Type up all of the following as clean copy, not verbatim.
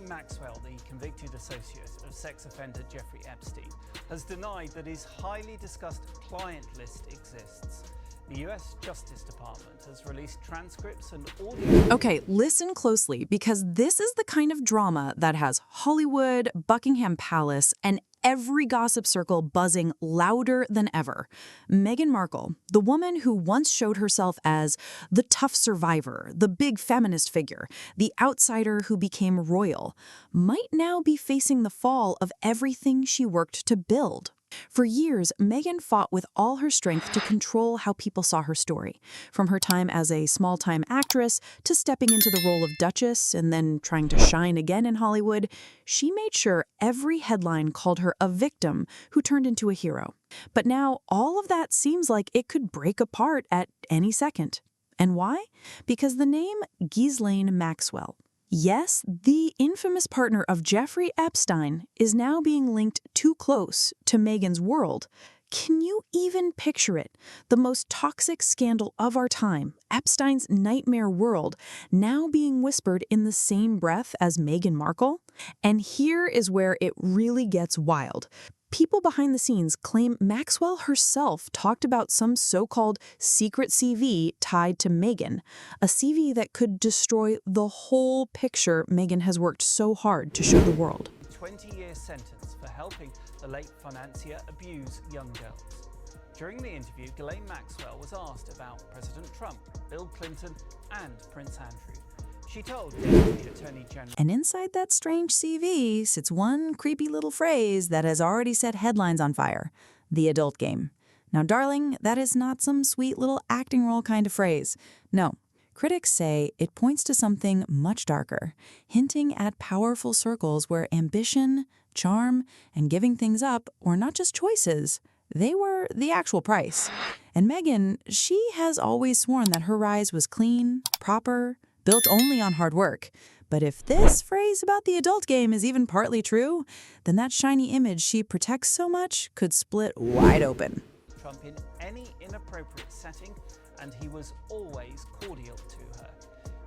Maxwell, the convicted associate of sex offender Jeffrey Epstein, has denied that his highly discussed client list exists. The US Justice Department has released transcripts and audio... Okay, listen closely, because this is the kind of drama that has Hollywood, Buckingham Palace, and every gossip circle buzzing louder than ever. Meghan Markle, the woman who once showed herself as the tough survivor, the big feminist figure, the outsider who became royal, might now be facing the fall of everything she worked to build. For years, Meghan fought with all her strength to control how people saw her story. From her time as a small-time actress to stepping into the role of duchess and then trying to shine again in Hollywood, she made sure every headline called her a victim who turned into a hero. But now all of that seems like it could break apart at any second. And why? Because the name Ghislaine Maxwell, yes, the infamous partner of Jeffrey Epstein, is now being linked too close to Meghan's world. Can you even picture it? The most toxic scandal of our time, Epstein's nightmare world, now being whispered in the same breath as Meghan Markle? And here is where it really gets wild. People behind the scenes claim Maxwell herself talked about some so-called secret CV tied to Meghan, a CV that could destroy the whole picture Meghan has worked so hard to show the world. 20-year sentence for helping the late financier abuse young girls. During the interview, Ghislaine Maxwell was asked about President Trump, Bill Clinton, and Prince Andrew. She told Deputy Attorney General... And inside that strange CV sits one creepy little phrase that has already set headlines on fire: the adult game. Now, darling, that is not some sweet little acting role kind of phrase. No. Critics say it points to something much darker, hinting at powerful circles where ambition, charm, and giving things up were not just choices, they were the actual price. And Meghan, she has always sworn that her rise was clean, proper, built only on hard work. But if this phrase about the adult game is even partly true, then that shiny image she protects so much could split wide open. Trump in any inappropriate setting, and he was always cordial to her.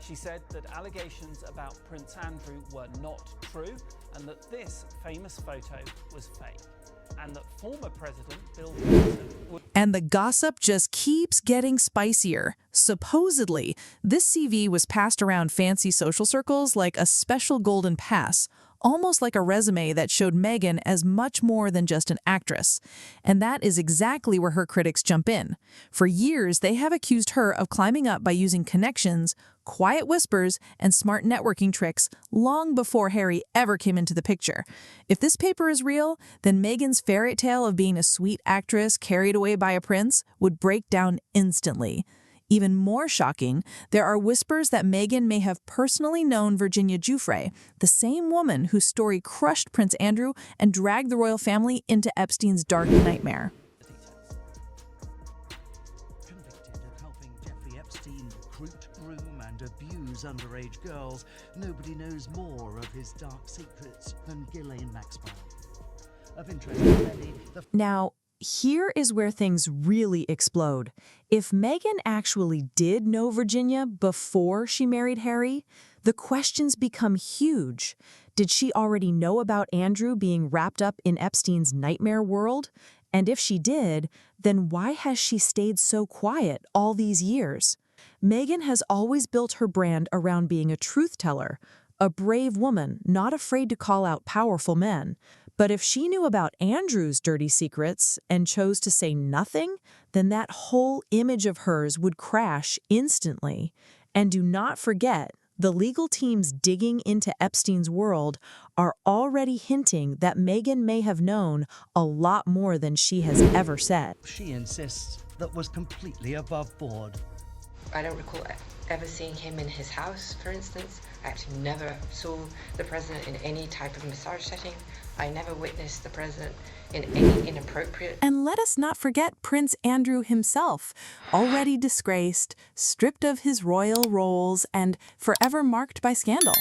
She said that allegations about Prince Andrew were not true, and that this famous photo was fake, and that former President Bill Clinton would... And the gossip just keeps getting spicier. Supposedly, this CV was passed around fancy social circles like a special golden pass, almost like a resume that showed Meghan as much more than just an actress. And that is exactly where her critics jump in. For years, they have accused her of climbing up by using connections, quiet whispers, and smart networking tricks long before Harry ever came into the picture. If this paper is real, then Meghan's fairy tale of being a sweet actress carried away by a prince would break down instantly. Even more shocking, there are whispers that Meghan may have personally known Virginia Giuffre, the same woman whose story crushed Prince Andrew and dragged the royal family into Epstein's dark nightmare. Convicted of helping Jeffrey Epstein recruit, groom, and abuse underage girls, nobody knows more of his dark secrets than Ghislaine Maxwell. Of interest to many, Now, here is where things really explode. If Meghan actually did know Virginia before she married Harry, the questions become huge. Did she already know about Andrew being wrapped up in Epstein's nightmare world? And if she did, then why has she stayed so quiet all these years? Meghan has always built her brand around being a truth teller, a brave woman not afraid to call out powerful men. But if she knew about Andrew's dirty secrets and chose to say nothing, then that whole image of hers would crash instantly. And do not forget, the legal teams digging into Epstein's world are already hinting that Meghan may have known a lot more than she has ever said. she insists that was completely above board. I don't recall ever seeing him in his house, for instance. I actually never saw the president in any type of massage setting. I never witnessed the president in any inappropriate... And let us not forget Prince Andrew himself, already disgraced, stripped of his royal roles, and forever marked by scandal.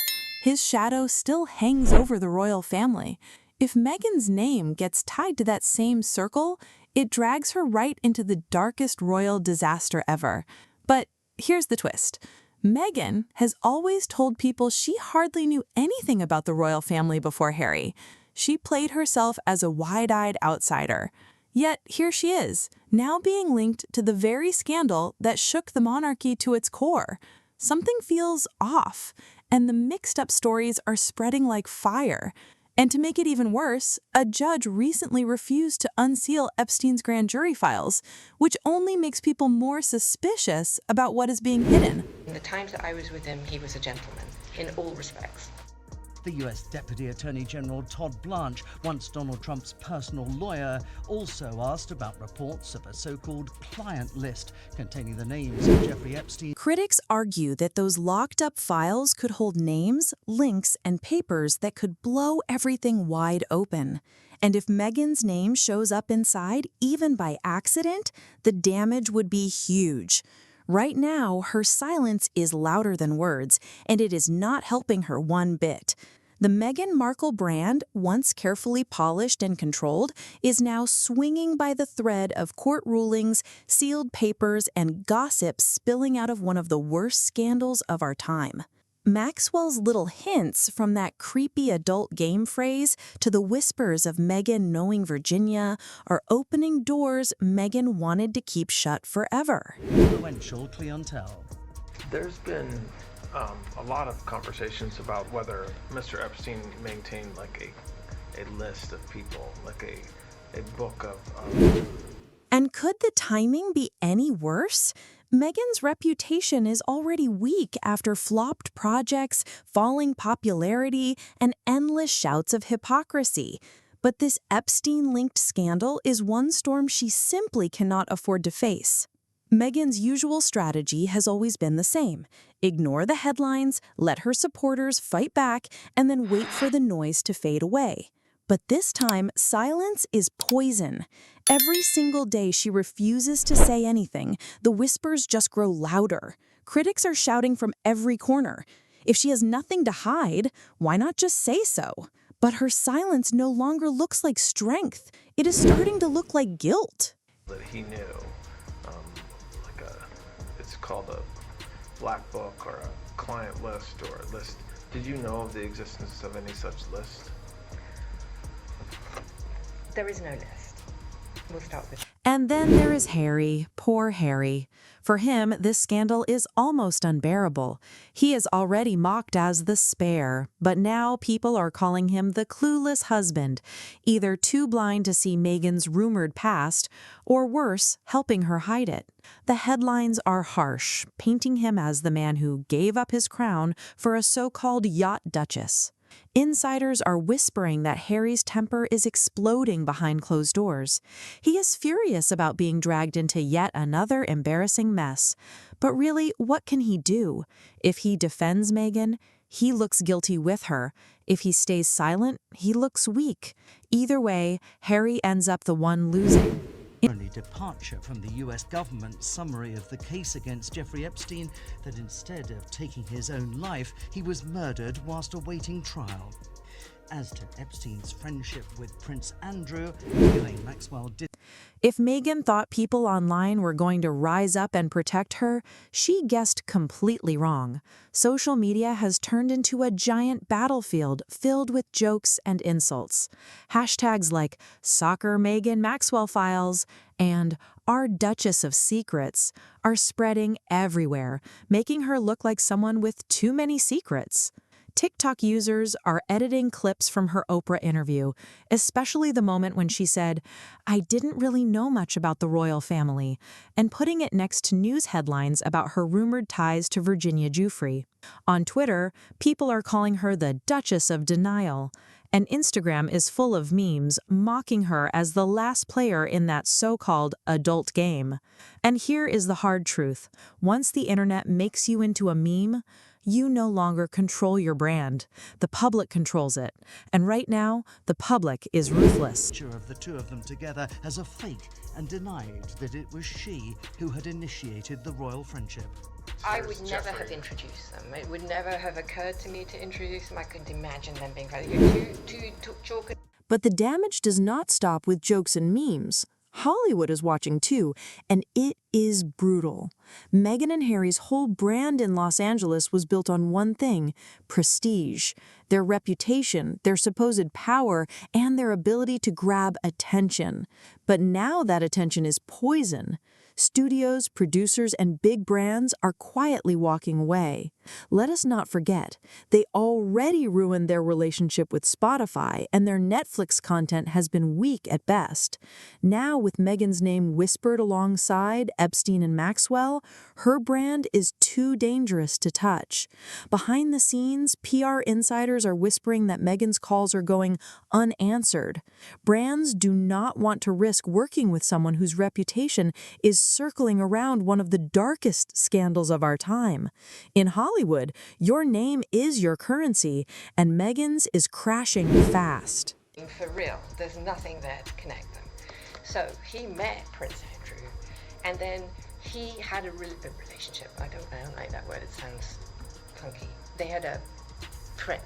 His shadow still hangs over the royal family. If Meghan's name gets tied to that same circle, it drags her right into the darkest royal disaster ever. But here's the twist. Meghan has always told people she hardly knew anything about the royal family before Harry. She played herself as a wide-eyed outsider. Yet here she is, now being linked to the very scandal that shook the monarchy to its core. Something feels off, and the mixed-up stories are spreading like fire. And to make it even worse, a judge recently refused to unseal Epstein's grand jury files, which only makes people more suspicious about what is being hidden. In the times that I was with him, he was a gentleman in all respects. The US Deputy Attorney General Todd Blanche, once Donald Trump's personal lawyer, also asked about reports of a so-called client list containing the names of Jeffrey Epstein. Critics argue that those locked-up files could hold names, links, and papers that could blow everything wide open. And if Meghan's name shows up inside, even by accident, the damage would be huge. Right now, her silence is louder than words, and it is not helping her one bit. The Meghan Markle brand, once carefully polished and controlled, is now swinging by the thread of court rulings, sealed papers, and gossip spilling out of one of the worst scandals of our time. Maxwell's little hints, from that creepy adult game phrase to the whispers of Meghan knowing Virginia, are opening doors Meghan wanted to keep shut forever. Influential clientele. There's been a lot of conversations about whether Mr. Epstein maintained like a list of people, like a book of... And could the timing be any worse? Meghan's reputation is already weak after flopped projects, falling popularity, and endless shouts of hypocrisy. But this Epstein-linked scandal is one storm she simply cannot afford to face. Meghan's usual strategy has always been the same: ignore the headlines, let her supporters fight back, and then wait for the noise to fade away. But this time, silence is poison. Every single day she refuses to say anything, the whispers just grow louder. Critics are shouting from every corner. If she has nothing to hide, why not just say so? But her silence no longer looks like strength. It is starting to look like guilt. That he knew, it's called a black book or a client list or a list. Did you know of the existence of any such list? There is no list. We'll start with. And then there is Harry, poor Harry. For him, this scandal is almost unbearable. He is already mocked as the spare, but now people are calling him the clueless husband, either too blind to see Meghan's rumored past, or worse, helping her hide it. The headlines are harsh, painting him as the man who gave up his crown for a so-called yacht duchess. Insiders are whispering that Harry's temper is exploding behind closed doors. He is furious about being dragged into yet another embarrassing mess. But really, what can he do? If he defends Meghan, he looks guilty with her. If he stays silent, he looks weak. Either way, Harry ends up the one losing. Only departure from the US government's summary of the case against Jeffrey Epstein, that instead of taking his own life, he was murdered whilst awaiting trial. As to Epstein's friendship with Prince Andrew, Ghislaine Maxwell did. If Meghan thought people online were going to rise up and protect her, she guessed completely wrong. Social media has turned into a giant battlefield filled with jokes and insults. Hashtags like Soccer Meghan Maxwell Files and Our Duchess of Secrets are spreading everywhere, making her look like someone with too many secrets. TikTok users are editing clips from her Oprah interview, especially the moment when she said, "I didn't really know much about the royal family," and putting it next to news headlines about her rumored ties to Virginia Giuffre. On Twitter, people are calling her the Duchess of Denial, and Instagram is full of memes mocking her as the last player in that so-called adult game. And here is the hard truth. Once the internet makes you into a meme, you no longer control your brand. The public controls it. And right now, the public is ruthless. Picture of the two of them together as a fake and denied that it was she who had initiated the royal friendship. I would never have introduced them. It would never have occurred to me to introduce them. I couldn't imagine them being very good. Too chalk. But the damage does not stop with jokes and memes. Hollywood is watching too, and it is brutal. Meghan and Harry's whole brand in Los Angeles was built on one thing: prestige. Their reputation, their supposed power, and their ability to grab attention. But now that attention is poison. Studios, producers, and big brands are quietly walking away. Let us not forget, they already ruined their relationship with Spotify, and their Netflix content has been weak at best. Now, with Meghan's name whispered alongside Epstein and Maxwell, her brand is too dangerous to touch. Behind the scenes, PR insiders are whispering that Meghan's calls are going unanswered. Brands do not want to risk working with someone whose reputation is circling around one of the darkest scandals of our time. In Hollywood, your name is your currency, and Meghan's is crashing fast. For real, there's nothing there to connect them. So he met Prince Andrew, and then he had a really good relationship. I don't like that word, it sounds funky. They had a friend.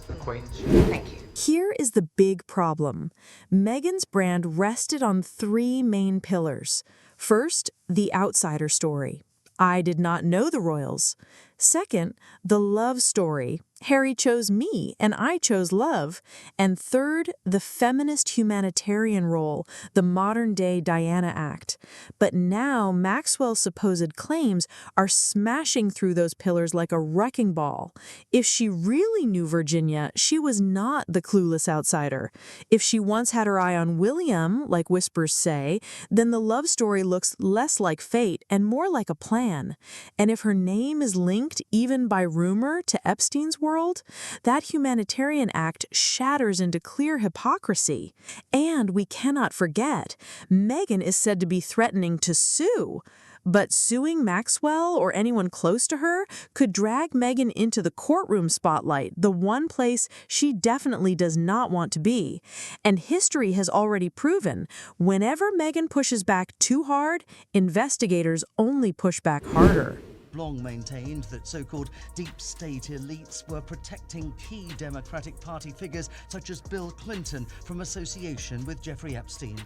Acquaintance. Thank you. Here is the big problem. Meghan's brand rested on three main pillars. First, the outsider story. I did not know the royals. Second, the love story. Harry chose me, and I chose love. And third, the feminist humanitarian role, the modern-day Diana Act. But now Maxwell's supposed claims are smashing through those pillars like a wrecking ball. If she really knew Virginia, she was not the clueless outsider. If she once had her eye on William, like whispers say, then the love story looks less like fate and more like a plan. And if her name is linked, even by rumor, to Epstein's world, that humanitarian act shatters into clear hypocrisy. And we cannot forget, Meghan is said to be threatening to sue. But suing Maxwell or anyone close to her could drag Meghan into the courtroom spotlight, the one place she definitely does not want to be. And history has already proven, whenever Meghan pushes back too hard, investigators only push back harder. Long maintained that so-called deep state elites were protecting key Democratic Party figures such as Bill Clinton from association with Jeffrey Epstein.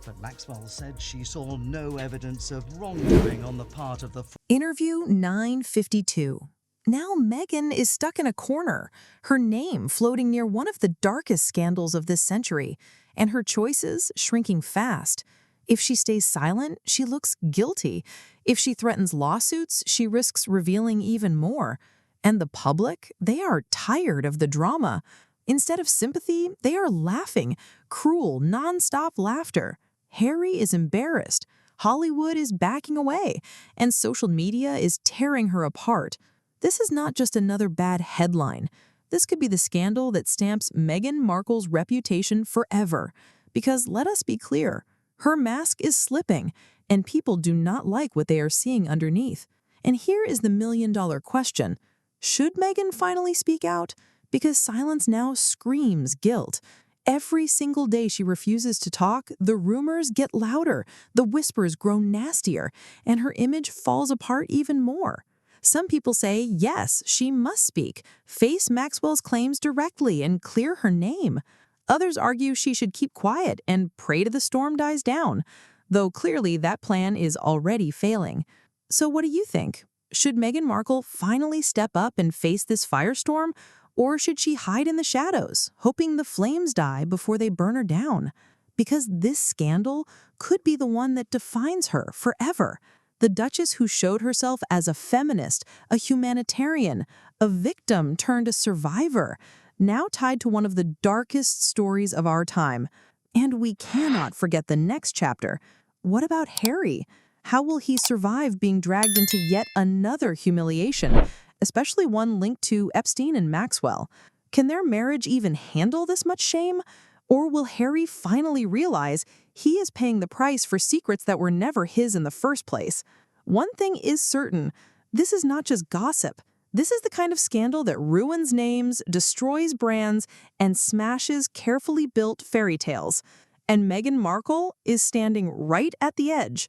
But Maxwell said she saw no evidence of wrongdoing on the part of the... Interview 952. Now Meghan is stuck in a corner, her name floating near one of the darkest scandals of this century, and her choices shrinking fast. If she stays silent, she looks guilty. If she threatens lawsuits, she risks revealing even more. And the public, they are tired of the drama. Instead of sympathy, they are laughing, cruel, non-stop laughter. Harry is embarrassed. Hollywood is backing away, and social media is tearing her apart. This is not just another bad headline. This could be the scandal that stamps Meghan Markle's reputation forever. Because let us be clear, her mask is slipping, and people do not like what they are seeing underneath. And here is the million-dollar question. Should Meghan finally speak out? Because silence now screams guilt. Every single day she refuses to talk, the rumors get louder, the whispers grow nastier, and her image falls apart even more. Some people say, yes, she must speak, face Maxwell's claims directly, and clear her name. Others argue she should keep quiet and pray till the storm dies down, though clearly that plan is already failing. So what do you think? Should Meghan Markle finally step up and face this firestorm, or should she hide in the shadows, hoping the flames die before they burn her down? Because this scandal could be the one that defines her forever. The Duchess who showed herself as a feminist, a humanitarian, a victim turned a survivor, now tied to one of the darkest stories of our time. And we cannot forget the next chapter. What about Harry? How will he survive being dragged into yet another humiliation, especially one linked to Epstein and Maxwell? Can their marriage even handle this much shame? Or will Harry finally realize he is paying the price for secrets that were never his in the first place? One thing is certain, this is not just gossip. This is the kind of scandal that ruins names, destroys brands, and smashes carefully built fairy tales. And Meghan Markle is standing right at the edge.